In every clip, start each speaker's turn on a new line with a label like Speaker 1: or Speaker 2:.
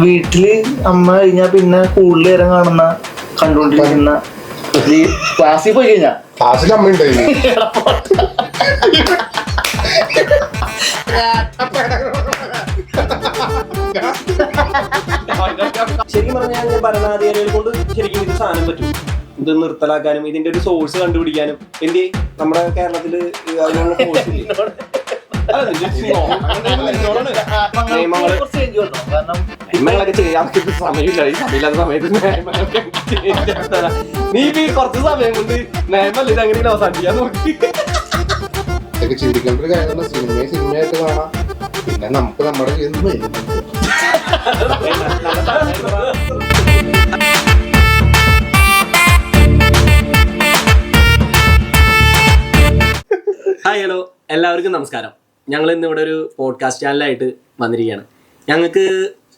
Speaker 1: വീട്ടില് അമ്മ കഴിഞ്ഞാ പിന്നെ കൂടുതൽ നേരം കണ്ടുകൊണ്ടിരിക്കുന്ന ക്ലാസ്സിൽ പോയി കഴിഞ്ഞാ
Speaker 2: ക്ലാസ്സിൽ അമ്മ ഉണ്ടായിരുന്നു.
Speaker 3: ശരിക്കും പറഞ്ഞാൽ ഭരണാധികാരികളെ കൊണ്ട് ശരിക്കും ഇത് സാധനം പറ്റും, ഇത് നിർത്തലാക്കാനും ഇതിന്റെ ഒരു സോഴ്സ് കണ്ടുപിടിക്കാനും. എന്ത് നമ്മുടെ കേരളത്തില് അതിനുള്ള സോഴ്സ് ഇല്ലേ? നിയമങ്ങളൊക്കെ ചെയ്യാൻ സമയമില്ല. ഈ സമയമില്ലാത്ത സമയത്ത് നീ കുറച്ച് സമയം കൊണ്ട് നിയമല്ല ഇത് എങ്ങനെയും അവസാനിപ്പിക്കാൻ നോക്കി.
Speaker 2: ഇതൊക്കെ ചിന്തിക്കേണ്ട ഒരു കാര്യമാണ്. സിനിമയായിട്ട് കാണാം, പിന്നെ നമുക്ക് നമ്മുടെ
Speaker 3: ഹായ് ഹലോ, എല്ലാവർക്കും നമസ്കാരം. ഞങ്ങൾ ഇന്ന് ഇവിടെ ഒരു പോഡ്കാസ്റ്റ് ചാനലായിട്ട് വന്നിരിക്കുകയാണ്. ഞങ്ങൾക്ക്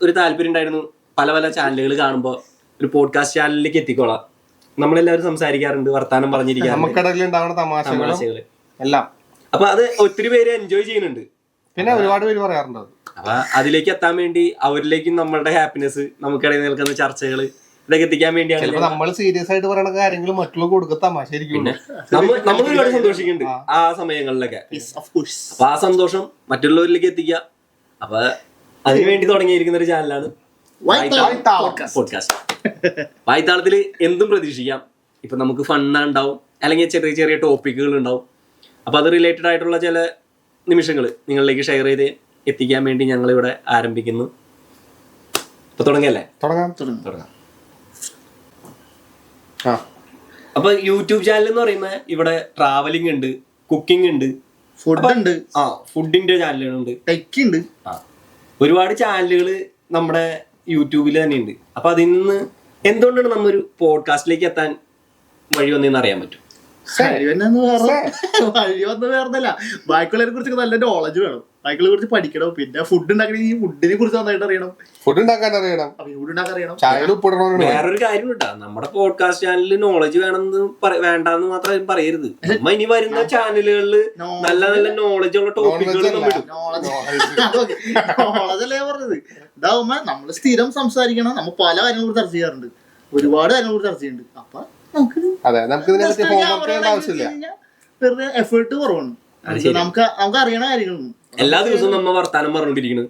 Speaker 3: ഒരു താല്പര്യം ഉണ്ടായിരുന്നു, പല പല ചാനലുകൾ കാണുമ്പോൾ ഒരു പോഡ്കാസ്റ്റ് ചാനലിലേക്ക് എത്തിക്കോളാം. നമ്മളെല്ലാവരും സംസാരിക്കാറുണ്ട്, വർത്താനം പറഞ്ഞിരിക്കാറുണ്ട്, തമാശകള് എല്ലാം. അപ്പൊ അത് ഒത്തിരി പേര് എൻജോയ് ചെയ്യുന്നുണ്ട്,
Speaker 2: പിന്നെ ഒരുപാട് പേര് പറയാറുണ്ട്.
Speaker 3: അപ്പൊ അതിലേക്ക് എത്താൻ വേണ്ടി അവരിലേക്കും നമ്മളുടെ ഹാപ്പിനെസ്, നമുക്കിടയിൽ നിൽക്കുന്ന ചർച്ചകൾ, ഇതൊക്കെ എത്തിക്കാൻ വേണ്ടിയാണ്.
Speaker 2: നമ്മൾ സീരിയസ് ആയിട്ട് പറയുന്ന കാര്യങ്ങൾ മറ്റുള്ള കൊടുക്കുക തമാശയായിരിക്കും.
Speaker 3: നമ്മൾ ഒരുപാട് സന്തോഷിക്കുന്നുണ്ട് ആ സമയങ്ങളിലൊക്കെ. അപ്പൊ ആ സന്തോഷം മറ്റുള്ളവരിലേക്ക് എത്തിക്കുക. അപ്പൊ അതിനു വേണ്ടി തുടങ്ങിയിരിക്കുന്ന ഒരു ചാനലാണ് പോഡ്കാസ്റ്റ്. വായ്ത്താളത്തില് എന്തും പ്രതീക്ഷിക്കാം. ഇപ്പൊ നമുക്ക് ഫണ്ണ് ഉണ്ടാവും, അല്ലെങ്കിൽ ചെറിയ ചെറിയ ടോപ്പിക്കുകൾ ഉണ്ടാവും. അപ്പൊ അത് റിലേറ്റഡ് ആയിട്ടുള്ള ചില നിമിഷങ്ങൾ നിങ്ങളിലേക്ക് ഷെയർ ചെയ്ത് എത്തിക്കാൻ വേണ്ടി ഞങ്ങൾ ഇവിടെ ആരംഭിക്കുന്നു. ഇപ്പൊ തുടങ്ങിയല്ലേ? തുടങ്ങാം. അപ്പൊ യൂട്യൂബ് ചാനൽ എന്ന് പറയുമ്പോ ഇവിടെ ട്രാവലിംഗ് ഉണ്ട്, കുക്കിംഗ് ഉണ്ട്, ഫുഡിന്റെ ചാനലുകളുണ്ട്, ടെക് ഉണ്ട്. ഒരുപാട് ചാനലുകൾ നമ്മുടെ യൂട്യൂബിൽ തന്നെ ഉണ്ട്. അപ്പൊ അതിൽ നിന്ന് എന്തുകൊണ്ടാണ് നമ്മൊരു പോഡ്കാസ്റ്റിലേക്ക് എത്താൻ വഴി വന്നതെന്ന് അറിയാൻ പറ്റും.
Speaker 1: വഴിയൊന്നും വേറെന്നല്ല, ബാക്കിയുള്ളതിനെ കുറിച്ച് നല്ല നോളജ് വേണം, ബാക്കിയുള്ളതിനെ കുറിച്ച് പഠിക്കണം. പിന്നെ ഫുഡ് ഉണ്ടാക്കണ ഈ ഫുഡിനെ കുറിച്ച് നന്നായിട്ട് അറിയണം,
Speaker 2: ഫുഡ് ഉണ്ടാക്കാൻ അറിയണം.
Speaker 3: വേറൊരു കാര്യം കേട്ടാ, നമ്മുടെ പോഡ്കാസ്റ്റ് ചാനലിൽ നോളജ് വേണമെന്ന് വേണ്ടെന്ന് മാത്രം പറയരുത്. നമ്മ ഇനി വരുന്ന ചാനലുകളിൽ നല്ല നല്ല നോളജ് ഉള്ള ടോപ്പിക്കുകൾ
Speaker 1: നോളജല്ലേ പറഞ്ഞത്. ഇതാവുമ്പോ നമ്മള് സ്ഥിരം സംസാരിക്കണം, നമ്മൾ പല കാര്യങ്ങളെ കുറിച്ച് ചർച്ച ചെയ്യാറുണ്ട്, ഒരുപാട് കാര്യങ്ങളെ കുറിച്ച് ചർച്ച ചെയ്യുന്നുണ്ട്. അപ്പൊ വെറുതെ എഫേർട്ട് കുറവാണ്, നമുക്ക് അറിയണ കാര്യങ്ങളൊന്നും.
Speaker 3: എല്ലാ ദിവസവും നമ്മ വർത്താനം പറഞ്ഞോണ്ടിരിക്കുന്നത്,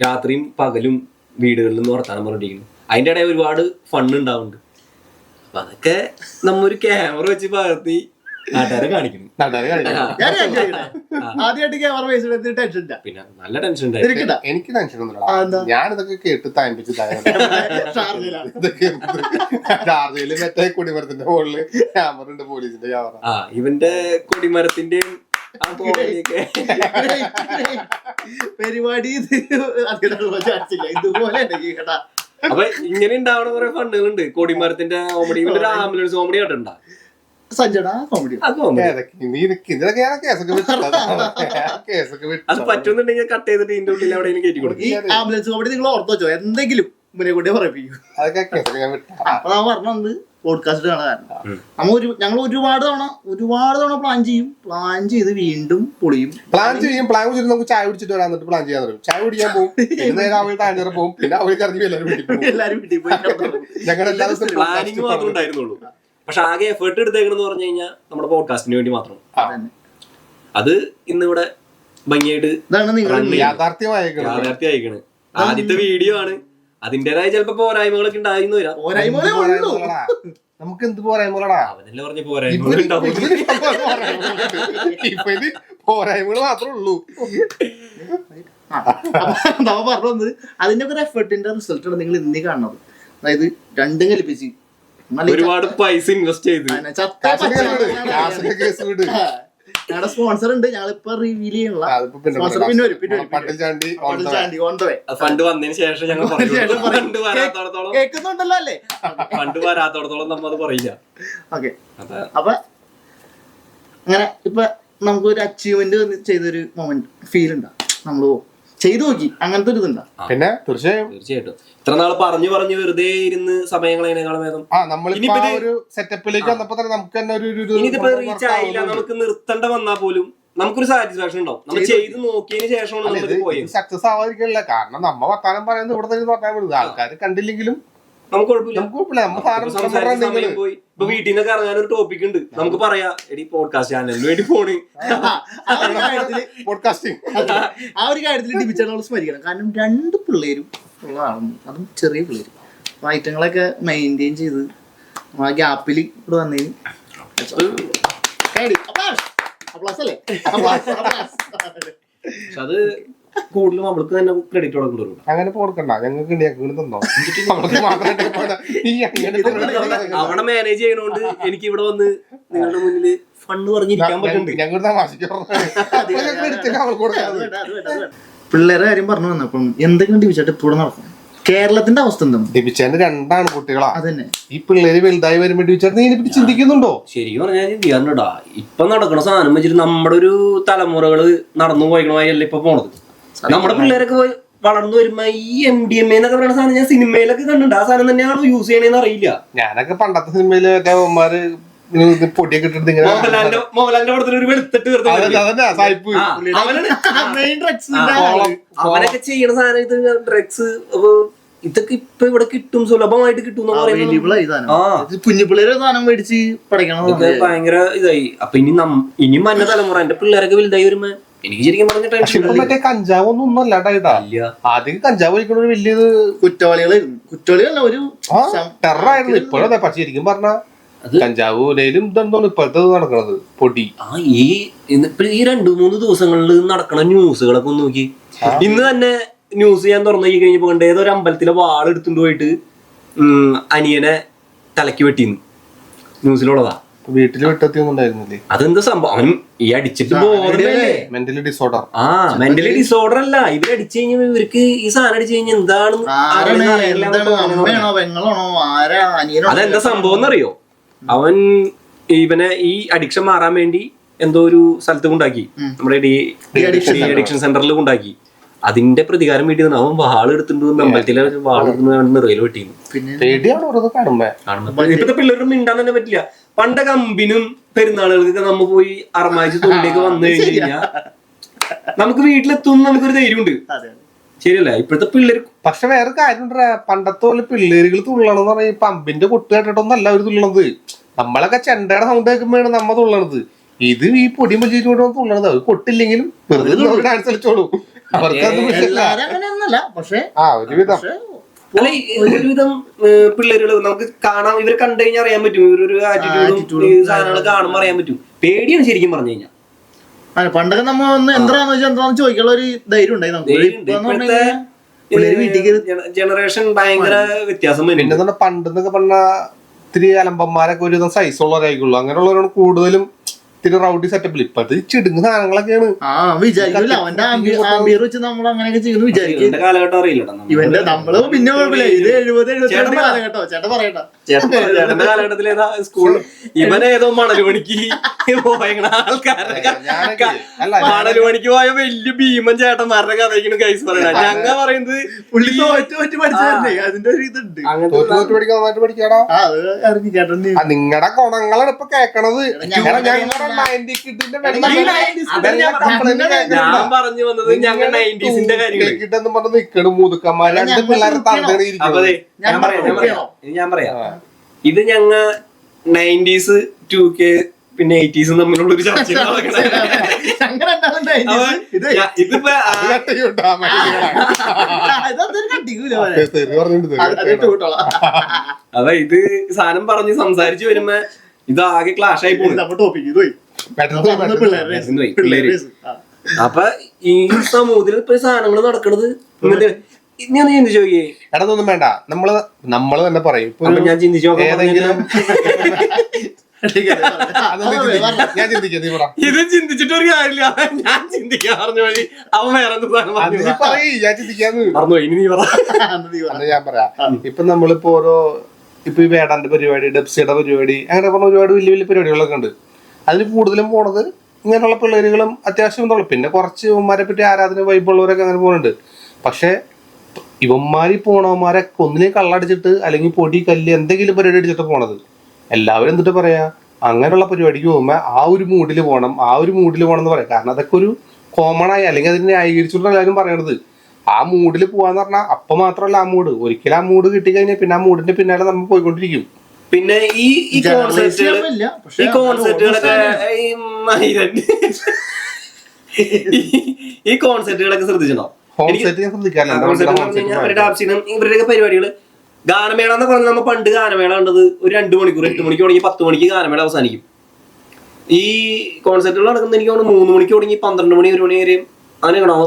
Speaker 3: രാത്രിയും പകലും വീടുകളിൽ നിന്ന് വർത്താനം പറഞ്ഞോണ്ടിരിക്കുന്നു. അതിന്റെ ഇടയിൽ ഒരുപാട് ഫണ്ട് ഉണ്ടാവുന്നുണ്ട്. അപ്പൊ അതൊക്കെ നമ്മൊരു ക്യാമറ വെച്ച് പകർത്തി നാട്ടുകാരെ കാണിക്കുന്നു.
Speaker 1: ആദ്യമായിട്ട് ക്യാമറ വെച്ചിട്ട് ടെൻഷൻ ഇല്ല,
Speaker 3: പിന്നെ നല്ല ടെൻഷൻ ഉണ്ടായിരുന്നു.
Speaker 2: എനിക്ക് ടെൻഷൻ ഒന്നുമില്ല, ഞാനിതൊക്കെ കേട്ട് തയ്പ്പിച്ച് ചാർജയില് മറ്റേ കൊടിമരത്തിന്റെ മുകളില് ക്യാമറ ഉണ്ട്, പോലീസിന്റെ ക്യാമറ.
Speaker 3: ഇവന്റെ കൊടിമരത്തിന്റെയും
Speaker 1: പരിപാടി ഇതുപോലെ.
Speaker 3: അപ്പൊ ഇങ്ങനെ ഉണ്ടാവണ കുറെ ഫണ്ടുകളുണ്ട്. കൊടിമരത്തിന്റെ കോമഡി, ഒരു ആംബുലൻസ് കോമഡി ആയിട്ടുണ്ടാ അത് പറ്റുന്നുണ്ടെങ്കിൽ കട്ട് ചെയ്തിട്ട് ഇതിന്റെ ഉള്ളിൽ എവിടെയെങ്കിലും കയറ്റി കൊടുക്കും.
Speaker 1: ഈ ആംബുലൻസ് കോമഡി നിങ്ങൾ ഓർത്ത് വെച്ചോ, എന്തെങ്കിലും ഇവനെ കൊണ്ടേ പറയിപ്പിക്കും. അപ്പൊ ഞാൻ പറഞ്ഞത് പോഡ്കാസ്റ്റ് കാണാൻ കാരണം ഞങ്ങൾ ഒരുപാട് തവണ പ്ലാൻ ചെയ്ത് വീണ്ടും പൊളിയും.
Speaker 2: പ്ലാൻ ചെയ്തിട്ട് നമുക്ക് ചായ കുടിച്ചിട്ട് വരാൻ പ്ലാൻ ചെയ്യാൻ തുടങ്ങും. ചായ കുടിക്കാൻ പോകും, താഴെ പോകും, പിന്നെ അവർക്ക് ഇറങ്ങി
Speaker 1: എല്ലാവരും വീട്ടിൽ പോയി.
Speaker 2: ഞങ്ങളുടെ എല്ലാ ദിവസവും
Speaker 3: പ്ലാനിങ് മാത്രമേ ഉണ്ടായിരുന്നുള്ളൂ. പക്ഷെ ആകെ എഫേർട്ട് എടുത്തേക്കണെന്ന് പറഞ്ഞു കഴിഞ്ഞാൽ നമ്മുടെ പോഡ്കാസ്റ്റിന് വേണ്ടി മാത്രം. അത് ഇന്നിവിടെ ഭംഗിയായിട്ട് യാഥാർത്ഥ്യമായിക്കണ്. ആദ്യത്തെ വീഡിയോ ആണ്, അതിന്റേതായ ചിലപ്പോ പോരായ്മകളൊക്കെ ഉണ്ടായിരുന്നു വരാം.
Speaker 2: നമുക്ക് എന്ത് പോരായ്മകളാ,
Speaker 3: അവനല്ലേ പറഞ്ഞ പോരായ്മകൾ
Speaker 2: പോരായ്മകൾ മാത്രമേ ഉള്ളൂ.
Speaker 1: പറഞ്ഞത് അതിന്റെ ഒരു എഫേർട്ടിന്റെ റിസൾട്ടാണ് നിങ്ങൾ ഇന്നീ കാണുന്നത്. അതായത് രണ്ടും കൽപ്പിച്ച്
Speaker 3: ഒരുപാട് പൈസ ഇൻവെസ്റ്റ് ചെയ്ത്
Speaker 1: ഞങ്ങളുടെ സ്പോൺസർ ഉണ്ട്, ഞങ്ങളിപ്പോ റിവീൽ ചെയ്യണ
Speaker 3: ഫണ്ട് വന്നതിന് ശേഷം ഞങ്ങൾ
Speaker 1: കേൾക്കുന്നുണ്ടല്ലോ അല്ലേ,
Speaker 3: ഫണ്ട് വരാത്തോടത്തോളം നമ്മ അത് പറയില്ല.
Speaker 1: ഓക്കെ, അപ്പൊ അങ്ങനെ ഇപ്പൊ നമുക്കൊരു അച്ചീവ്മെന്റ് ചെയ്തൊരു മൊമെന്റ് ഫീൽ ഉണ്ടാ, നമ്മള് ചെയ്തു നോക്കി, അങ്ങനത്തെ ഒരു ഇതുണ്ടാ.
Speaker 2: പിന്നെ തീർച്ചയായിട്ടും
Speaker 3: ഇത്ര നാള് പറഞ്ഞു വെറുതെ ഇരുന്ന് സമയങ്ങളേക്കാളും വേദം
Speaker 2: സെറ്റപ്പിലേക്ക് വന്നപ്പോ തന്നെ നമുക്ക് തന്നെ
Speaker 3: ഇനിയിപ്പോ റീച്ച് ആയില്ല, നമുക്ക് നിർത്തേണ്ട വന്നാ പോലും നമുക്കൊരു സാറ്റിസ്ഫാക്ഷൻ ഉണ്ടാവും. നമ്മൾ ചെയ്ത് നോക്കിയതിന് ശേഷമാണ് നമ്മൾ പോയത്.
Speaker 2: സക്സസ് ആവാതിരിക്കില്ല, കാരണം നമ്മ വർത്താനം പറയുന്നത് ഇവിടെ തന്നെ പറഞ്ഞാൽ മതി. ആൾക്കാർ കണ്ടില്ലെങ്കിലും
Speaker 3: നമുക്ക് കുഴപ്പമില്ല.
Speaker 2: പോയി
Speaker 3: ഇപ്പൊ വീട്ടിൽ നിന്നൊക്കെ ഇറങ്ങാൻ ഒരു ടോപ്പിക് ഉണ്ട്, നമുക്ക് പറയാം എടി പോഡ്കാസ്റ്റ് ചാനലിന് വേണ്ടി പോണ്.
Speaker 2: പോഡ്കാസ്റ്റിംഗ്
Speaker 1: ആ ഒരു കാര്യത്തിൽ ഡിബിച്ചേട്ടനോട് സ്മരിക്കണം. കാരണം 2 പിള്ളേരും ഉള്ളതാണ്, അതും ചെറിയ പിള്ളേര്. അപ്പൊ ഐറ്റങ്ങളൊക്കെ മെയിൻറ്റെയിൻ ചെയ്ത് ആ ഗ്യാപ്പിൽ ഇവിടെ വന്നതിന്
Speaker 3: അത് കൂടുതൽ നമ്മൾക്ക് തന്നെ ക്രെഡിറ്റ് കൊടുക്കേണ്ടി.
Speaker 2: അങ്ങനെ കൊടുക്കണ്ട, ഞങ്ങൾക്ക് തന്നോ.
Speaker 3: അവിടെ മാനേജ് ചെയ്യണോണ്ട് എനിക്ക് ഇവിടെ വന്ന് നിങ്ങളുടെ മുന്നിൽ ഫണ്ട് പറഞ്ഞിരിക്കാൻ പറ്റുന്നുണ്ട്.
Speaker 1: പിള്ളേരെ കാര്യം പറഞ്ഞു വന്നപ്പം എന്തെങ്കിലും ഡിബിച്ചായിട്ട് ഇപ്പോൾ നടക്കും. കേരളത്തിന്റെ അവസ്ഥ എന്താണ്?
Speaker 2: ഡിബിച്ചേന്റെ 2 ആൺകുട്ടികളാ.
Speaker 1: അതന്നെ
Speaker 2: ഈ പിള്ളേര് വലുതായി വരുമ്പോ ഡിബിച്ചേട്ടൻ നീ ഇതിനെ ചിന്തിക്കുന്നുണ്ടോ?
Speaker 3: ശരിക്കും പറഞ്ഞാൽ ചിന്തിക്കാറുണ്ടാ. ഇപ്പൊ നടക്കണ സാധനം വെച്ചിട്ട് നമ്മുടെ ഒരു തലമുറകള് നടന്നു പോയിക്കണമായല്ല ഇപ്പൊ പോണത്. നമ്മുടെ പിള്ളേരൊക്കെ വളർന്നു വരുമ്പോ ഈ MDMA എന്നൊക്കെ പറയുന്ന സാധനം ഞാൻ സിനിമയിലൊക്കെ കണ്ടിട്ടുണ്ട്. ആ സാധനം തന്നെയാണോ യൂസ് ചെയ്യണേന്ന് അറിയില്ല.
Speaker 2: ഞാനൊക്കെ പണ്ടത്തെ സിനിമയില് അവന്മാര് പൊടിയൊക്കെ ഇട്ടിട്ട് ഇങ്ങനെ
Speaker 3: മോഹൻലാലിന്റെ പടത്തിൽ ഒരു വെളുത്തിട്ട് അവനൊക്കെ ചെയ്യണ സാധനം ഇത് ഡ്രഗ്സ്. ഇതൊക്കെ ഇപ്പൊ ഇവിടെ കിട്ടും, സുലഭമായിട്ട് കിട്ടും.
Speaker 1: കുഞ്ഞു പിള്ളേരെ സാധനം മേടിച്ച് പഠിക്കണം,
Speaker 3: ഭയങ്കര ഇതായി. അപ്പൊ ഇനി മന്ന തലമുറ എന്റെ പിള്ളേരൊക്കെ വലുതായി വരുമ്പോ എനിക്ക് ശരിക്കും പറഞ്ഞിട്ട്
Speaker 2: മറ്റേ കഞ്ചാവ് ഒന്നും അല്ലാണ്ടായിട്ടാ. ആദ്യം കഞ്ചാവ് വലിക്കണ വലിയത്
Speaker 1: കുറ്റവാളികളല്ല, ഒരു
Speaker 2: ടെററായിരുന്നു. ഇപ്പോഴും അതെ. പക്ഷെ ശരിക്കും പറഞ്ഞാ കഞ്ചാവ് ലയിലും ഇതെന്തോന്ന് ഇപ്പോഴത്തെ നടക്കണത് പൊടി.
Speaker 3: ഈ 2-3 ദിവസങ്ങളിൽ നടക്കണ ന്യൂസുകളൊക്കെ ഒന്ന് നോക്കി. ഇന്ന് തന്നെ ന്യൂസ് ഞാൻ തുറന്നു നോക്കി കഴിഞ്ഞപ്പോ കണ്ട് ഏതൊരു അമ്പലത്തിലെ വാളെടുത്തുകൊണ്ട് പോയിട്ട് അനിയനെ തലക്ക് വെട്ടിന്ന് ന്യൂസിലുള്ളതാ.
Speaker 2: വീട്ടില് വെട്ടത്തിയൊന്നും ഉണ്ടായിരുന്നില്ലേ?
Speaker 3: അതെന്താ സംഭവം? അവൻ ഈ അടിച്ചിട്ട്
Speaker 2: മെന്റലി ഡിസോർഡർ.
Speaker 3: മെന്റലി ഡിസോർഡർ അല്ല, ഇവരടിച്ചു കഴിഞ്ഞാൽ ഇവർക്ക് ഈ സാധനം അടിച്ചു കഴിഞ്ഞാൽ എന്താണ് അതെന്താ സംഭവം എന്നറിയോ? അവൻ ഇവനെ ഈ അഡിക്ഷൻ മാറാൻ വേണ്ടി എന്തോ ഒരു സ്ഥലത്ത് കൊണ്ടാക്കി, നമ്മുടെ അഡിക്ഷൻ സെന്ററിൽ കൊണ്ടാക്കി. അതിന്റെ പ്രതികാരം വീട്ടിൽ നിന്ന് അവൻ വാളെടുത്തിട്ടുണ്ട്. അമ്പലത്തിലെ വാളെടുത്ത് നിറയിൽ വെട്ടിയിരുന്നു. ഇപ്പത്തെ പിള്ളേരും മിണ്ടാൻ തന്നെ പറ്റില്ല. പണ്ടൊക്കെ അമ്പിനും പെരുന്നാളുകൾക്ക് നമ്മ പോയി അറമാഴ്ച തൊഴിലേക്ക് വന്നു കഴിഞ്ഞു കഴിഞ്ഞാൽ നമുക്ക് വീട്ടിലെത്തും, നമുക്കൊരു ധൈര്യമുണ്ട്. ശരിയല്ല ഇപ്പോഴത്തെ പിള്ളേർ.
Speaker 2: പക്ഷെ വേറെ കാര്യം പണ്ടത്തെ പോലെ പിള്ളേരുകൾ തുള്ളണെന്ന് പറഞ്ഞാൽ ഈ പമ്പിന്റെ കൊട്ട് കേട്ടിട്ടൊന്നും അല്ല അവര് തുള്ളണത്. നമ്മളൊക്കെ ചെണ്ടയുടെ സൗണ്ട് കേൾക്കുമ്പോഴാണ് നമ്മ തുള്ളണത്. ഇത് ഈ പൊടി മജിച്ചോണ്ട് തുള്ളണത്. അത് കൊട്ടില്ലെങ്കിലും വെറുതെ ഡാൻസ് കളിച്ചോളൂ.
Speaker 3: ഒരുവിധം പിള്ളേരുകൾ നമുക്ക് കാണാം. ഇവരെ കണ്ടു കഴിഞ്ഞാൽ അറിയാൻ പറ്റും. ഇവരൊരു ആറ്റിറ്റ്യൂഡും സാധനങ്ങൾ കാണുമ്പോൾ അറിയാൻ പറ്റും. പേടിയാണ് ശരിക്കും പറഞ്ഞു കഴിഞ്ഞാൽ.
Speaker 1: പണ്ടൊക്കെ നമ്മ ഒന്ന് എന്താന്ന് വെച്ചാൽ എന്താന്ന് ചോദിക്കാനുള്ള ഒരു ധൈര്യം ഉണ്ടായി.
Speaker 3: ജനറേഷൻ ഭയങ്കര വ്യത്യാസം.
Speaker 2: പിന്നെ പണ്ടെന്നൊക്കെ പറഞ്ഞ ഇത്തിരി അലമ്പന്മാരൊക്കെ ഒരു സൈസുള്ളവരായിക്കുള്ളൂ. അങ്ങനെയുള്ളവരാണ് കൂടുതലും ഇത്തിരി റൗഡി സെറ്റപ്പിൽ. ഇപ്പൊ അത് ചിടുങ്ങ സാധനങ്ങളൊക്കെയാണ്.
Speaker 1: വിചാരിക്കില്ല അവന്റെ ആംബിയർ വെച്ച് നമ്മൾ അങ്ങനെയൊക്കെ ചെയ്യുന്നു വിചാരിക്കും.
Speaker 3: കാലഘട്ടം അറിയില്ല
Speaker 1: ഇവന്റെ നമ്മള് പിന്നെ കുഴപ്പമില്ല. ഇത് 70-72 കാലഘട്ടോ. ചേട്ടൻ പറയട്ടോ,
Speaker 3: ചേട്ടന്റെ കാലഘട്ടത്തിലേതാ സ്കൂൾ? ഇവനേതോ മണലുപണിക്ക് പോയണ ആൾക്കാരുടെ മണലുപണിക്ക് പോയ വലിയ ഭീമൻ ചേട്ടന്മാരുടെ കഥയ്ക്കാണ് കൈസ് പറയണ. ഞങ്ങ പറയുന്നത്
Speaker 1: പുള്ളി തോറ്റ് പഠിച്ചേ. അതിന്റെ ഒരു ഇതുണ്ട്.
Speaker 2: നിങ്ങളുടെ ഗുണങ്ങളാണ് ഇപ്പൊ കേക്കണത്.
Speaker 3: ഞാൻ പറഞ്ഞു വന്നത് ഞങ്ങൾ 90s
Speaker 2: കേക്കിട്ടെന്ന് പറഞ്ഞ് നിക്കണ് മൂതുക്കന്മാര് 2 പിള്ളേരെ
Speaker 3: ഞാൻ പറയാം. ഇത് ഞങ്ങ 90s 2K പിന്നെ 80s തമ്മിലുള്ള ഒരു ചർച്ച. അതെ, ഇത് സാധനം പറഞ്ഞ് സംസാരിച്ചു വരുമ്പോ ഇതാകെ ക്ലാഷ് ആയി പോകും. അപ്പൊ ഈ സമൂഹത്തിൽ ഇപ്പൊ സാധനങ്ങൾ നടക്കണത് ഞാൻ ചിന്തിച്ചു നോക്കിയേ.
Speaker 2: എടതൊന്നും വേണ്ട, നമ്മള് തന്നെ പറയും.
Speaker 3: ഞാൻ ചിന്തിച്ചു
Speaker 2: ഏതെങ്കിലും ഞാൻ ചിന്തിക്കാം.
Speaker 3: ഇത് ചിന്തിച്ചിട്ട് ഒരു കാര്യമില്ല. ഞാൻ ചിന്തിക്കാൻ പറഞ്ഞ വഴി അവൻ വേറെ
Speaker 2: ഞാൻ ചിന്തിക്കാന്ന്
Speaker 3: പറഞ്ഞു. ഇനി നീ പറ.
Speaker 2: ഞാൻ പറയാം. ഇപ്പൊ നമ്മളിപ്പോ ഓരോ ഇപ്പൊ ഈ വേടാന്റെ പരിപാടി, ഡെപ്സിയുടെ പരിപാടി, അങ്ങനെ പറഞ്ഞ ഒരുപാട് വലിയ വലിയ പരിപാടികളൊക്കെ ഉണ്ട്. അതിൽ കൂടുതലും പോണത് ഇങ്ങനെയുള്ള പിള്ളേരുകളും അത്യാവശ്യം എന്നുള്ള, പിന്നെ കുറച്ച് ഇവന്മാരെ പറ്റി ആരാധന വൈബുള്ളവരൊക്കെ അങ്ങനെ പോകുന്നുണ്ട്. പക്ഷെ ഇവന്മാരി പോണവന്മാരൊക്കെ ഒന്നിനെ കള്ളടിച്ചിട്ട് അല്ലെങ്കിൽ പൊടി കല്ല് എന്തെങ്കിലും പരിപാടി അടിച്ചിട്ട് പോണത്. എല്ലാവരും എന്നിട്ട് പറയാ അങ്ങനെയുള്ള പരിപാടിക്ക് പോകുമ്പോൾ ആ ഒരു മൂഡിൽ പോകണം എന്ന് പറയാം. കാരണം അതൊക്കെ ഒരു കോമൺ ആയി, അല്ലെങ്കിൽ അതിനെ ന്യായീകരിച്ചുകൊണ്ട് എല്ലാവരും പറയണത് ആ മൂഡിൽ പോവാന്ന് പറഞ്ഞാൽ അപ്പൊ മാത്രമല്ല ആ മൂഡ്, ഒരിക്കലും ആ മൂഡ് കിട്ടിക്കഴിഞ്ഞാൽ പിന്നെ ആ മൂഡിന്റെ പിന്നാലെ നമ്മൾ പോയിക്കൊണ്ടിരിക്കും.
Speaker 3: പിന്നെ ഈ കോൺസെപ്റ്റുകളൊക്കെ ഈ കോൺസെപ്റ്റുകളൊക്കെ ശ്രദ്ധിച്ചിട്ടുണ്ടോ? ഇവരുടെ പരിപാടികള് ഗാനമേള എന്ന് പറഞ്ഞാൽ നമ്മൾ പണ്ട് ഗാനമേള കണ്ടത് ഒരു 2 മണിക്കൂർ, 8 മണിക്ക് തുടങ്ങി 10 മണിക്ക് ഗാനമേള അവസാനിക്കും. ഈ കോൺസെപ്റ്റുകൾ നടക്കുന്നത് എനിക്ക് തോന്നുന്നു 3 മണിക്ക് തുടങ്ങി 12 മണി 1 മണി വരെയും അങ്ങനെയാണോ?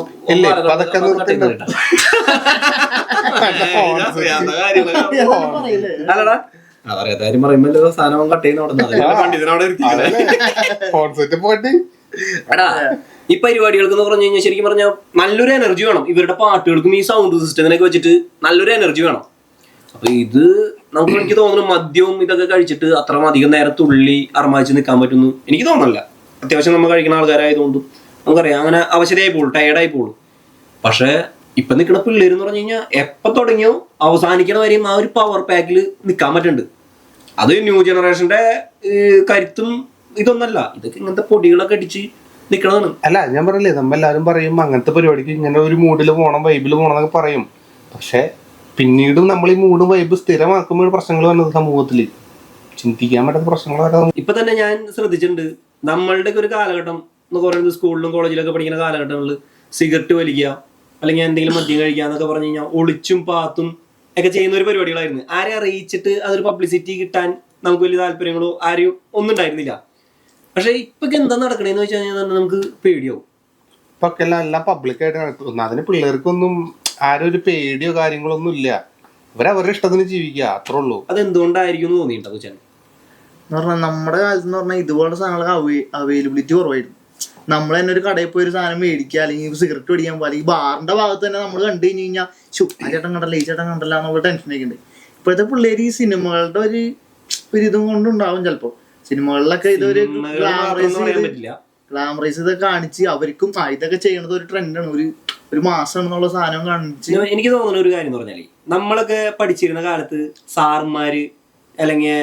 Speaker 3: അല്ലടാ അതറിയാത്ത കാര്യം പറയുമ്പോ സാധനം കട്ട് ചെയ്യുന്ന എടാ ഈ പരിപാടികൾക്ക് എന്ന് പറഞ്ഞു കഴിഞ്ഞാൽ ശരിക്കും പറഞ്ഞാൽ നല്ലൊരു എനർജി വേണം. ഇവരുടെ പാട്ടുകൾക്കും ഈ സൗണ്ട് സിസ്റ്റത്തിനൊക്കെ വെച്ചിട്ട് നല്ലൊരു എനർജി വേണം. അപ്പൊ ഇത് നമുക്ക് എനിക്ക് തോന്നുന്നു മദ്യവും ഇതൊക്കെ കഴിച്ചിട്ട് അത്ര അധികം നേരം തുള്ളി അറമാച്ച് നിൽക്കാൻ പറ്റുന്നു എനിക്ക് തോന്നല്ല. അത്യാവശ്യം നമ്മൾ കഴിക്കുന്ന ആൾക്കാരായതുകൊണ്ടും നമുക്കറിയാം അങ്ങനെ അവശതയായി പോകും, ടയർഡായി പോകും. പക്ഷെ ഇപ്പൊ നിൽക്കുന്ന പിള്ളേര് എന്ന് പറഞ്ഞു കഴിഞ്ഞാൽ എപ്പൊ തുടങ്ങിയോ അവസാനിക്കണ വരെയും ആ ഒരു പവർ പാക്കിൽ നിൽക്കാൻ പറ്റുന്നുണ്ട്. അത് ന്യൂ ജനറേഷന്റെ കരുത്തും ഇതൊന്നല്ല, ഇതൊക്കെ ഇങ്ങനത്തെ പൊടികളൊക്കെ അടിച്ച് നിൽക്കണതാണ്.
Speaker 2: അല്ല ഞാൻ പറയില്ലേ, നമ്മെല്ലാരും പറയും അങ്ങനത്തെ പരിപാടിക്ക് ഇങ്ങനെ ഒരു മൂഡിൽ പോകണം, വൈബിൽ പോകണം എന്നൊക്കെ പറയും. പക്ഷെ പിന്നീടും നമ്മൾ ഈ മൂഡ് വൈബ് സ്ഥിരമാക്കുമ്പോൾ പ്രശ്നങ്ങൾ വന്നത് സമൂഹത്തിൽ ചിന്തിക്കാൻ പറ്റാത്ത പ്രശ്നങ്ങൾ വരാം.
Speaker 3: ഇപ്പൊ തന്നെ ഞാൻ ശ്രദ്ധിച്ചിട്ടുണ്ട്, നമ്മളുടെ ഒരു കാലഘട്ടം എന്ന് പറയുന്നത് സ്കൂളിലും കോളേജിലൊക്കെ പഠിക്കുന്ന കാലഘട്ടങ്ങളിൽ സിഗരറ്റ് വലിക്കുക അല്ലെങ്കിൽ എന്തെങ്കിലും മദ്യം കഴിക്കുക എന്നൊക്കെ പറഞ്ഞു കഴിഞ്ഞാൽ ഒളിച്ചും പാത്തും ഒക്കെ ചെയ്യുന്ന ഒരു പരിപാടികളായിരുന്നു. ആരെ അറിയിച്ചിട്ട് അതൊരു പബ്ലിസിറ്റി കിട്ടാൻ നമുക്ക് വലിയ താല്പര്യങ്ങളോ ആരെയും ഒന്നും ഉണ്ടായിരുന്നില്ല. പക്ഷെ ഇപ്പൊ എന്താ നടക്കണേന്ന് വെച്ച് കഴിഞ്ഞാൽ നമുക്ക് പേടിയാവും.
Speaker 2: ഇപ്പൊ എല്ലാം പബ്ലിക്കായിട്ട് നടത്തുന്നു. അതിന് പിള്ളേർക്കൊന്നും ആരും ഒരു പേടിയോ കാര്യങ്ങളൊന്നും ഇല്ല. അവരവരുടെ ഇഷ്ടത്തിന് ജീവിക്കുക, അത്രേ ഉള്ളൂ.
Speaker 3: അതെന്തുകൊണ്ടായിരിക്കും എന്ന് തോന്നിയിട്ടുണ്ടോ ചേട്ടൻ?
Speaker 1: എന്ന് പറഞ്ഞാൽ നമ്മുടെ കാലത്ത് എന്ന് പറഞ്ഞാൽ ഇതുപോലുള്ള സാധനങ്ങൾക്ക് അവൈലബിലിറ്റി കുറവായിരുന്നു. നമ്മൾ തന്നെ ഒരു കടയിൽ പോയി ഒരു സാധനം മേടിക്കുക അല്ലെങ്കിൽ സിഗരറ്റ് മേടിക്കാൻ പോകുക അല്ലെങ്കിൽ ബാറിന്റെ ഭാഗത്ത് തന്നെ നമ്മൾ കണ്ടു കഴിഞ്ഞ് കഴിഞ്ഞാൽ ആ ചേട്ടൻ കണ്ടല്ല ഈ ചേട്ടൻ കണ്ടല്ല എന്നുള്ള ടെൻഷനൊക്കെ ഉണ്ട്. ഇപ്പോഴത്തെ പിള്ളേര് ഈ സിനിമകളുടെ ഒരു ഇതും കൊണ്ടുണ്ടാവും. ചിലപ്പോ സിനിമകളിലൊക്കെ ഇതൊരു ഗ്ലാമറൈസ് ഇതൊക്കെ കാണിച്ച് അവർക്കും ഇതൊക്കെ ചെയ്യണത് ഒരു ട്രെൻഡാണ്, ഒരു മാസമാണെന്നുള്ള സാധനം കാണിച്ച്.
Speaker 3: എനിക്ക് തോന്നുന്ന ഒരു കാര്യം എന്ന് പറഞ്ഞാല് നമ്മളൊക്കെ പഠിച്ചിരുന്ന കാലത്ത് സാറുമാര് അല്ലെങ്കിൽ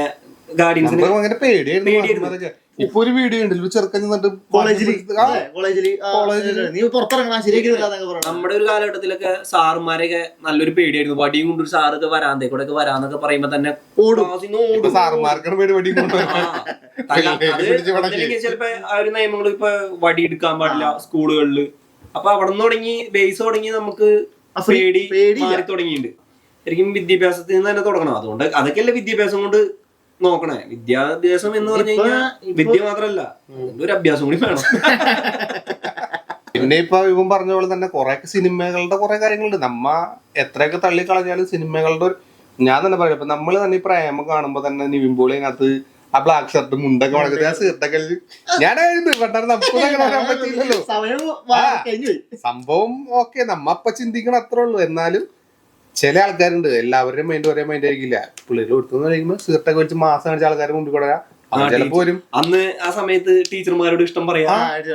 Speaker 3: ഗാർഡിയൻസിന് പേടിയായിരുന്നു.
Speaker 2: ഇപ്പൊ ഒരു വീഡിയോ ഉണ്ടല്ലോ ചെറുക്കൻ
Speaker 3: നമ്മുടെ ഒരു കാലഘട്ടത്തിലൊക്കെ സാറുമാരൊക്കെ നല്ലൊരു പേടിയായിരുന്നു. വടിയും കൊണ്ട് ഒരു സാറൊക്കെ വരാന്തേ കൂടെ ഒക്കെ വരാന്നൊക്കെ പറയുമ്പോ തന്നെ ചിലപ്പോ ആ ഒരു നിയമങ്ങൾ ഇപ്പൊ വടി എടുക്കാൻ പാടില്ല സ്കൂളുകളില്. അപ്പൊ അവിടെ നിന്ന് തുടങ്ങി ബേസ് തുടങ്ങി നമുക്ക് പേടി മാറി തുടങ്ങിയിട്ടുണ്ട്. ശരിക്കും വിദ്യാഭ്യാസത്തിൽ നിന്ന് തന്നെ തുടങ്ങണം. അതുകൊണ്ട് അതൊക്കെയല്ലേ വിദ്യാഭ്യാസം കൊണ്ട് നോക്കണേ. വിദ്യാഭ്യാസം എന്ന് പറഞ്ഞു കഴിഞ്ഞാൽ വിദ്യ മാത്രല്ല, ഒരു അഭ്യാസം കൂടി വേണം.
Speaker 2: പിന്നെ ഇപ്പൊ ഇവൻ പറഞ്ഞ പോലെ തന്നെ കുറെ സിനിമകളുടെ കുറെ കാര്യങ്ങളുണ്ട്. നമ്മ എത്രയൊക്കെ തള്ളിക്കളഞ്ഞാലും സിനിമകളുടെ ഞാൻ തന്നെ പറയാം, ഇപ്പൊ നമ്മള് തന്നെ ഈ പ്രേമം കാണുമ്പോ തന്നെ നിവിൻ പോളി അതിനകത്ത് ആ ബ്ലാക്ക് ഷർട്ട് മുണ്ടൊക്കെ വളർത്തി ആ സീർട്ടൊക്കെ ഞാനായിരുന്നു പെട്ടെന്ന് നമുക്കൊന്നും അങ്ങനെ പറയാൻ പറ്റില്ലല്ലോ. സംഭവം ഓക്കെ നമ്മ അപ്പൊ ചിന്തിക്കണം അത്രേ ഉള്ളൂ. എന്നാലും ചില ആൾക്കാരുണ്ട്, എല്ലാവരുടെയും മൈൻഡ് ഒരേ മൈൻഡ് ആയിരിക്കില്ല. പിള്ളേര് കൊടുത്തു കഴിയുമ്പോൾ സീർട്ടൊക്കെ വെച്ച് മാസം കാണിച്ച ആൾക്കാരെ മുമ്പിൽ കൂടെ ചിലപ്പോ വരും.
Speaker 3: അന്ന് ആ സമയത്ത് ടീച്ചർമാരോട് ഇഷ്ടം പറയാ,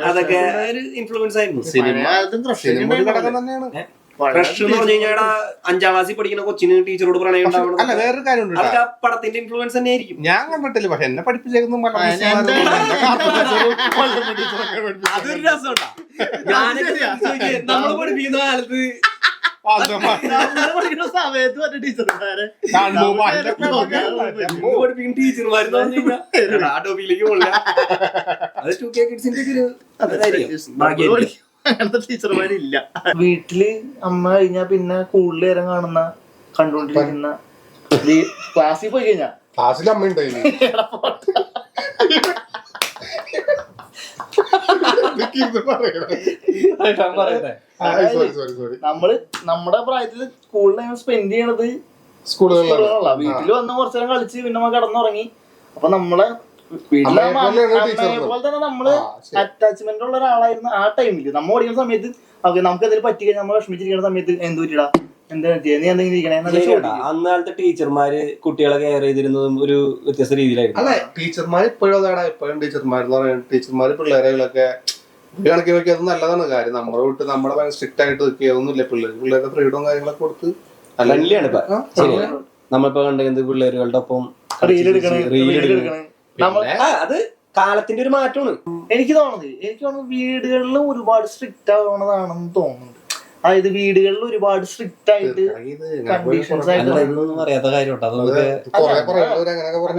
Speaker 3: അതൊക്കെ ഒരു ഇൻഫ്ലുവൻസ് ആയിരുന്നു.
Speaker 2: സിനിമ ഘടകം തന്നെയാണ്.
Speaker 3: പ്രശ്നം എന്ന് പറഞ്ഞു കഴിഞ്ഞാൽ 5ാം ക്ലാസ്സിൽ പഠിക്കുന്ന കൊച്ചിന് ടീച്ചറോട് പ്രണയം ഉണ്ടാവണം.
Speaker 2: അല്ല വേറൊരു കാര്യമുണ്ട്,
Speaker 3: അതൊക്കെ പടത്തിന്റെ ഇൻഫ്ലുവൻസ് തന്നെ ആയിരിക്കും.
Speaker 2: ഞാൻ കണ്ടിട്ടില്ല, പക്ഷെ എന്നെ പഠിപ്പിച്ചേക്കുന്നു
Speaker 3: അതൊരു രസമുണ്ടാ. നമ്മള് പഠിപ്പിക്കുന്ന കാലത്ത്
Speaker 1: ടീച്ചർമാര് അങ്ങനത്തെ ടീച്ചർമാരില്ല. വീട്ടില് അമ്മ കഴിഞ്ഞാ പിന്നെ കൂടുതൽ നേരം കാണുന്ന കണ്ടോണ്ടിരിക്കുന്ന ക്ലാസ്സിൽ പോയി കഴിഞ്ഞാ
Speaker 2: ക്ലാസ്സിൽ അമ്മ ഉണ്ടായില്ല.
Speaker 1: നമ്മള് നമ്മുടെ പ്രായത്തില് സ്കൂളിൽ സ്പെൻഡ് ചെയ്യണത് സ്കൂളുകളിലുള്ള. വീട്ടിൽ വന്ന് കുറച്ചു നേരം കളിച്ച് പിന്നെ നമ്മൾ കിടന്നുറങ്ങി. അപ്പൊ നമ്മളെ പോലെ തന്നെ നമ്മള് അറ്റാച്ച്മെന്റ് ഉള്ള ഒരാളായിരുന്നു ആ ടൈമില്. നമ്മ പഠിക്കുന്ന സമയത്ത് നമുക്ക് എന്തെങ്കിലും പറ്റി കഴിഞ്ഞാൽ നമ്മൾ വിഷമിച്ചിരിക്കുന്ന സമയത്ത് എന്ത് പറ്റിടാ എന്താ നീ എന്തെങ്കിലും ഇരിക്കണേ.
Speaker 3: അന്നാലത്തെ ടീച്ചർമാര് കുട്ടികളെ കെയർ ചെയ്തിരുന്നതും ഒരു വ്യത്യസ്ത രീതിയിലായിരുന്നു.
Speaker 2: അല്ലെ ടീച്ചർമാർ ഇപ്പോഴും അതാണ്. ഇപ്പോഴും ടീച്ചർമാരെന്ന് പറയുന്നത് ടീച്ചർമാര് പിള്ളേരെകളൊക്കെ കണക്കി വെക്കാതെ നല്ലതാണ് കാര്യം. നമ്മുടെ വീട്ടിൽ നമ്മുടെ സ്ട്രിക്റ്റ് ആയിട്ട് വെക്കുകയൊന്നുമില്ല. പിള്ളേരുടെ ഫ്രീഡവും കാര്യങ്ങളൊക്കെ കൊടുത്ത്
Speaker 3: നല്ലതാണ് ഇപ്പൊ. ശരിയാണ്, നമ്മളിപ്പോ കണ്ടിരുന്നത് പിള്ളേരുകളുടെ ഒപ്പം അത് കാലത്തിന്റെ ഒരു മാറ്റമാണ്.
Speaker 1: എനിക്ക് തോന്നുന്നത് വീടുകളിൽ ഒരുപാട് സ്ട്രിക്റ്റ് ആവണതാണെന്ന് തോന്നുന്നുണ്ട്. അതായത് വീടുകളിൽ ഒരുപാട് സ്ട്രിക്റ്റ് ആയിട്ട് കണ്ടീഷൻസ് ആയിട്ട്
Speaker 3: അറിയാത്ത കാര്യം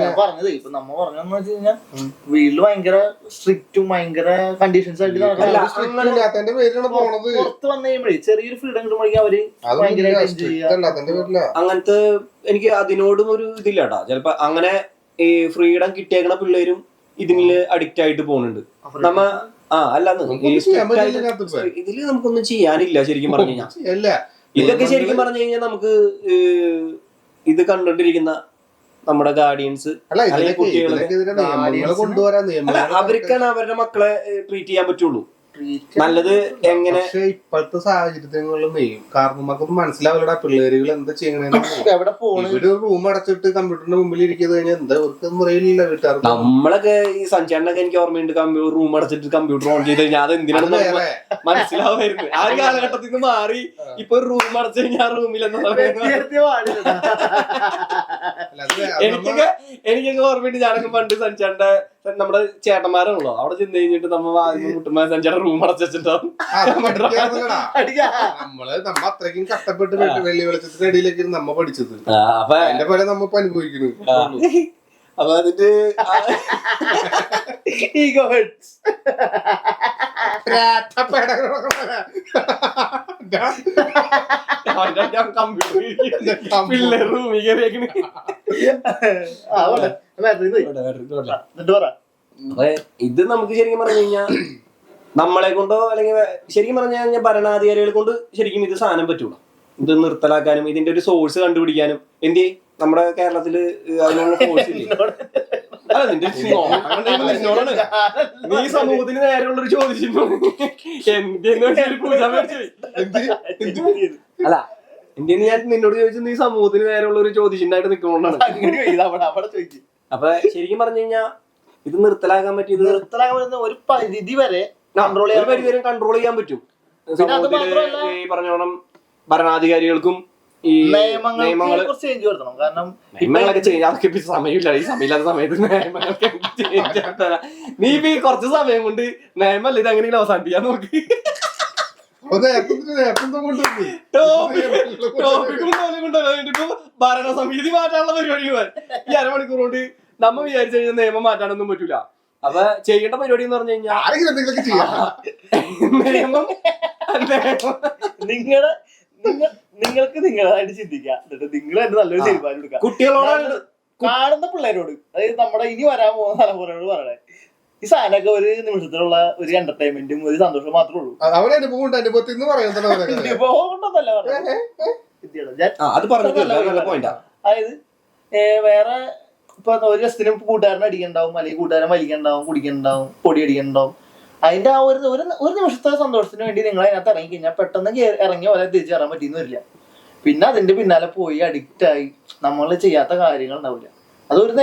Speaker 1: ഞാൻ പറഞ്ഞത്. ഇപ്പൊ നമ്മ പറഞ്ഞെന്ന് വെച്ച് കഴിഞ്ഞാൽ വീട്ടില് ഭയങ്കര സ്ട്രിക്റ്റും ഭയങ്കര കണ്ടീഷൻസ് ആയിട്ട് പുറത്ത് വന്നു കഴിയുമ്പോഴേ ചെറിയൊരു ഫ്രീഡം കിട്ടുമ്പോഴേക്കും അവര് ഭയങ്കരമായിട്ട് എൻജോയ് ചെയ്യാം.
Speaker 3: അങ്ങനത്തെ എനിക്ക് അതിനോടും ഒരു ഇതില്ല കേട്ടാ. ചിലപ്പോ അങ്ങനെ ഈ ഫ്രീഡം കിട്ടിയേക്കണ പിള്ളേരും ഇതില് അഡിക്റ്റ് ആയിട്ട് പോകുന്നുണ്ട്. നമ്മ ഇതില് നമുക്കൊന്നും ചെയ്യാനില്ല ശരിക്കും പറഞ്ഞു കഴിഞ്ഞാൽ. ഇതൊക്കെ ശരിക്കും പറഞ്ഞു കഴിഞ്ഞാൽ നമുക്ക് ഇത് കണ്ടോണ്ടിരിക്കുന്ന നമ്മുടെ ഗാർഡിയൻസ് അവർക്കാണ് അവരുടെ മക്കളെ ട്രീറ്റ് ചെയ്യാൻ പറ്റുള്ളൂ. നല്ലത് എങ്ങനെ
Speaker 2: ഇപ്പോഴത്തെ സാഹചര്യങ്ങളിലും കാരണന്മാർക്കൊന്നും മനസ്സിലാവില്ലടാ പിള്ളേരുകൾ എന്താ ചെയ്യണെന്ന്. ഇവിടെ റൂം അടച്ചിട്ട് കമ്പ്യൂട്ടറിന്റെ മുമ്പിൽ ഇരിക്കുന്നത് കഴിഞ്ഞാൽ എന്താ ഇവർക്കൊന്നും അറിയില്ല വീട്ടുകാർക്ക്.
Speaker 3: നമ്മളൊക്കെ ഈ സഞ്ചാരനൊക്കെ എനിക്ക് ഓർമ്മയുണ്ട്, റൂം അടച്ചിട്ട് കമ്പ്യൂട്ടർ ഓൺ ചെയ്ത് കഴിഞ്ഞാൽ അത് എന്തിനാണ് മനസ്സിലാവായിരുന്നു. ആ ഒരു കാലഘട്ടത്തിൽ നിന്ന് മാറി ഇപ്പൊ റൂം അടച്ചു കഴിഞ്ഞാൽ റൂമിൽ എനിക്കൊക്കെ ഓർമ്മയുണ്ട്. ഞാനൊക്കെ പണ്ട് സഞ്ചാരന്റെ നമ്മുടെ ചേട്ടന്മാരാണല്ലോ അവിടെ ചെന്ന് കഴിഞ്ഞിട്ട് നമ്മ കുട്ടുമാർ സഞ്ചാരം റൂം അടച്ചിട്ടുണ്ടാവും.
Speaker 2: നമ്മ അത്രയ്ക്കും കഷ്ടപ്പെട്ട് വെള്ളി വെളിച്ചത്തിന്റെ ഇടയിലേക്ക് നമ്മ പഠിച്ചത്. അപ്പൊ അതിന്റെ പോലെ നമ്മ അനുഭവിക്കുന്നു.
Speaker 3: അപ്പൊ അതിന്റെ പിള്ളേർ റൂമിൽ കയറിയേക്കണ്. ഇത് നമുക്ക് ശരിക്കും പറഞ്ഞു കഴിഞ്ഞാൽ നമ്മളെ കൊണ്ടോ അല്ലെങ്കിൽ ശരിക്കും പറഞ്ഞു കഴിഞ്ഞാൽ ഭരണാധികാരികളെ കൊണ്ട് ശരിക്കും ഇത് സാധനം പറ്റൂല. ഇത് നിർത്തലാക്കാനും ഇതിന്റെ ഒരു സോഴ്സ് കണ്ടുപിടിക്കാനും എന്ത് നമ്മുടെ കേരളത്തില് അതിനുള്ള സോഴ്സ് ഇല്ല. അല്ല നിന്റെ നിന്നോടാണ് നീ സമൂഹത്തിന് നേരെയുള്ള ഒരു ചോദിച്ചിട്ടുണ്ടോ അല്ല ഇന്ത്യന്ന് ഞാൻ നിന്നോട് ചോദിച്ചു നീ സമൂഹത്തിന് നേരെയുള്ള ഒരു ചോദിച്ചിട്ടുണ്ടായിട്ട് നിൽക്കുന്നോണ്ടാണ്. അപ്പൊ ശരിക്കും പറഞ്ഞു കഴിഞ്ഞാൽ ഇത് നിർത്തലാക്കാൻ പറ്റിയത്
Speaker 1: ഒരു പരിധി വരെ
Speaker 3: കൺട്രോൾ ചെയ്യാൻ പറ്റും. ഈ പറഞ്ഞോണം ഭരണാധികാരികൾക്കും ഈ നിയമങ്ങളൊക്കെ ചെയ്യാൻ അതൊക്കെ സമയമില്ല. ഈ സമയമില്ലാത്ത സമയത്ത് നിയമങ്ങളൊക്കെ നീ ഇപ്പൊ കുറച്ച് സമയം കൊണ്ട് നിയമല്ല ഇത് എങ്ങനെയെങ്കിലും അവസാനിപ്പിക്കാൻ നോക്കി. ഭരണസമിതി മാറ്റാനുള്ള പരിപാടി ഈ അരമണിക്കൂർ കൊണ്ട് നമ്മ വിചാരിച്ചു കഴിഞ്ഞാൽ നിയമം മാറ്റാനൊന്നും പറ്റൂല. അപ്പൊ ചെയ്യേണ്ട പരിപാടി എന്ന് പറഞ്ഞു കഴിഞ്ഞാൽ നിയമം
Speaker 1: നിങ്ങൾക്ക് നിങ്ങളായിട്ട് ചിന്തിക്കാം. എന്നിട്ട് നിങ്ങൾ തന്നെ നല്ലൊരു തീരുമാനം എടുക്കാം.
Speaker 3: കുട്ടികളോട്
Speaker 1: കാണുന്ന പിള്ളേരോട്, അതായത് നമ്മുടെ ഇനി വരാൻ പോകുന്ന തലമുറയോട് പറയണേ, ഈ സാധനമൊക്കെ ഒരു നിമിഷത്തിലുള്ള ഒരു എന്റർടൈൻമെന്റും ഒരു സന്തോഷം മാത്രമേ ഉള്ളൂ. അതായത് വേറെ ഇപ്പൊ ഒരു രസത്തിനും കൂട്ടുകാരനെ അടിക്കണ്ടാവും, അല്ലെങ്കിൽ കൂട്ടുകാരൻ വലിക്കണ്ടാവും, കുടിക്കണ്ടാവും, പൊടി അടിക്കണ്ടാവും. അതിന്റെ ആ ഒരു നിമിഷത്തെ സന്തോഷത്തിന് വേണ്ടി നിങ്ങൾ അതിനകത്ത് ഇറങ്ങി കഴിഞ്ഞാൽ പെട്ടെന്ന് ഇറങ്ങിയ പോലെ തിരിച്ചു കയറാൻ പറ്റിയെന്ന് വരില്ല. പിന്നെ അതിന്റെ പിന്നാലെ പോയി അഡിക്റ്റ് ആയി നമ്മൾ ചെയ്യാത്ത കാര്യങ്ങൾ ഉണ്ടാവില്ല. അത് ഒരു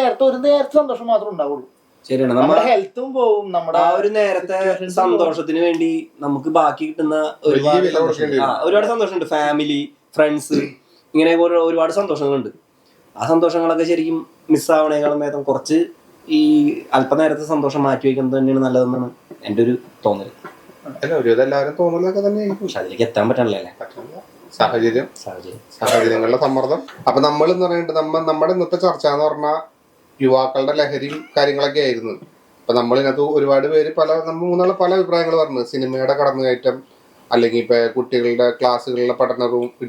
Speaker 1: നേരത്തെ സന്തോഷം മാത്രമേ ഉണ്ടാവുള്ളൂ.
Speaker 3: ശരിയാണ്.
Speaker 1: നമ്മുടെ ഹെൽത്തും പോവും. നമ്മുടെ
Speaker 3: ആ ഒരു നേരത്തെ സന്തോഷത്തിന് വേണ്ടി നമുക്ക് ബാക്കി കിട്ടുന്ന ഒരുപാട് സന്തോഷമുണ്ട്. ഫാമിലി, ഫ്രണ്ട്സ്, ഇങ്ങനെ ഒരുപാട് സന്തോഷങ്ങളുണ്ട്. ആ സന്തോഷങ്ങളൊക്കെ ശരിക്കും മിസ്സാവണേക്കാളും ഭേദം കുറച്ച് ഈ അല്പനേരത്തെ സന്തോഷം മാറ്റി വയ്ക്കുന്നത് തന്നെയാണ് നല്ലതെന്നാണ് എന്റെ ഒരു തോന്നൽ.
Speaker 2: എല്ലാവരും തോന്നലൊക്കെ തന്നെയായിരിക്കും.
Speaker 3: പക്ഷെ അതിലേക്ക് എത്താൻ പറ്റണല്ലേ,
Speaker 2: സാഹചര്യങ്ങളുടെ സമ്മർദ്ദം. അപ്പൊ നമ്മൾ എന്ന് പറയുന്നത് നമ്മുടെ ഇന്നത്തെ ചർച്ച എന്ന് പറഞ്ഞാൽ യുവാക്കളുടെ ലഹരിയും കാര്യങ്ങളൊക്കെ ആയിരുന്നു. അപ്പൊ നമ്മളിതിനകത്ത് ഒരുപാട് പേര് മൂന്നാള് പല അഭിപ്രായങ്ങൾ പറഞ്ഞു. സിനിമയുടെ കടന്നുകയറ്റം, അല്ലെങ്കിൽ ഇപ്പൊ കുട്ടികളുടെ ക്ലാസ്സുകളിലെ പഠന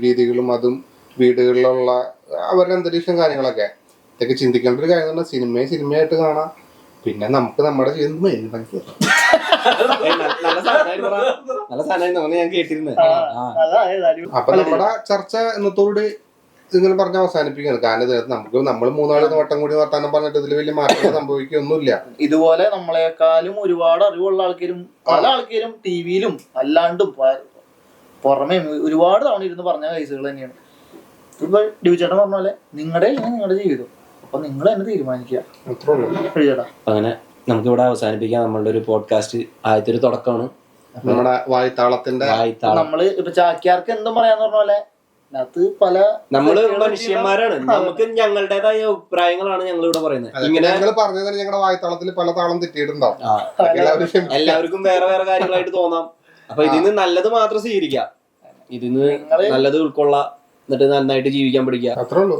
Speaker 2: രീതികളും, അതും വീടുകളിലുള്ള അവരുടെ അന്തരീക്ഷം, കാര്യങ്ങളൊക്കെ ഇതൊക്കെ ചിന്തിക്കേണ്ട ഒരു കാര്യം. സിനിമയായിട്ട് കാണാം. പിന്നെ നമുക്ക് നമ്മുടെ ജീവിതം
Speaker 3: ഞാൻ കേട്ടിരുന്നു.
Speaker 2: അപ്പൊ നമ്മുടെ ചർച്ച ഇന്നത്തോട് ഇങ്ങനെ പറഞ്ഞ് അവസാനിപ്പിക്കുകയാണ്. കാരണം നമ്മൾ മൂന്നാള് വട്ടം കൂടി വർത്താനം പറഞ്ഞിട്ട് ഇതിൽ വലിയ മാറ്റങ്ങൾ സംഭവിക്കൊന്നുമില്ല.
Speaker 1: ഇതുപോലെ നമ്മളെക്കാളും ഒരുപാട് അറിവുള്ള ആൾക്കാരും പല ആൾക്കാരും ടിവിയിലും അല്ലാണ്ടും പുറമേ ഒരുപാട് തവണ ഇരുന്ന് പറഞ്ഞ കേസുകൾ തന്നെയാണ്. ഇപ്പൊ ഡിവിചേട്ടൻ പറഞ്ഞ പോലെ നിങ്ങളുടെ ജീവിതം, അപ്പൊ നിങ്ങൾ തന്നെ തീരുമാനിക്കുക.
Speaker 3: അങ്ങനെ നമുക്ക് ഇവിടെ അവസാനിപ്പിക്കാം. നമ്മളുടെ ഒരു പോഡ്കാസ്റ്റ് ആദ്യത്തെ ഒരു തുടക്കമാണ്.
Speaker 2: നമ്മുടെ വായ്ത്താളത്തിന്റെ
Speaker 1: നമ്മള് ഇപ്പൊ ചാക്യാർക്ക് എന്തും പറയാന്ന് പറഞ്ഞ പോലെ അതിനകത്ത് പല
Speaker 3: നമ്മള് മനുഷ്യന്മാരാണ്, നമുക്ക് ഞങ്ങളുടേതായ അഭിപ്രായങ്ങളാണ് ഞങ്ങൾ ഇവിടെ പറയുന്നത്. ഇങ്ങനെ
Speaker 2: ഞങ്ങൾ പറഞ്ഞത് ഞങ്ങളുടെ വായ്ത്താളത്തിൽ പല താളം തെറ്റിയിട്ടുണ്ടാവും.
Speaker 3: എല്ലാവർക്കും വേറെ വേറെ കാര്യങ്ങളായിട്ട് തോന്നാം. അപ്പൊ ഇതിന്ന് നല്ലത് മാത്രം സ്വീകരിക്കാം, ഇതിന്ന് നല്ലത് ഉൾക്കൊള്ളാം, എന്നിട്ട് നന്നായിട്ട് ജീവിക്കാൻ പഠിക്കുക.
Speaker 2: അത്രേ ഉള്ളൂ.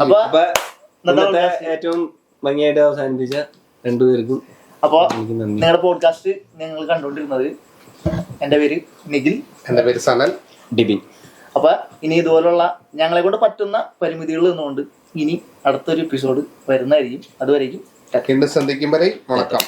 Speaker 1: അപ്പൊ
Speaker 3: ഇന്നത്തെ ഏറ്റവും ഭംഗിയായിട്ട് അവസാനിപ്പിച്ച രണ്ടുപേർക്കും
Speaker 1: അപ്പൊ നിങ്ങളുടെ പോഡ്കാസ്റ്റ് ഞങ്ങൾ കണ്ടുകൊണ്ടിരുന്നത്, എന്റെ പേര് നിഖിൽ,
Speaker 2: എന്റെ പേര് സനൽ,
Speaker 3: ഡിബിൻ.
Speaker 1: അപ്പൊ ഇനി ഇതുപോലുള്ള ഞങ്ങളെ കൊണ്ട് പറ്റുന്ന പരിമിതികൾ നിന്നുകൊണ്ട് ഇനി അടുത്തൊരു എപ്പിസോഡ് വരുന്നതായിരിക്കും. അതുവരെയും
Speaker 2: സന്ധിക്കും വരെ വണക്കം.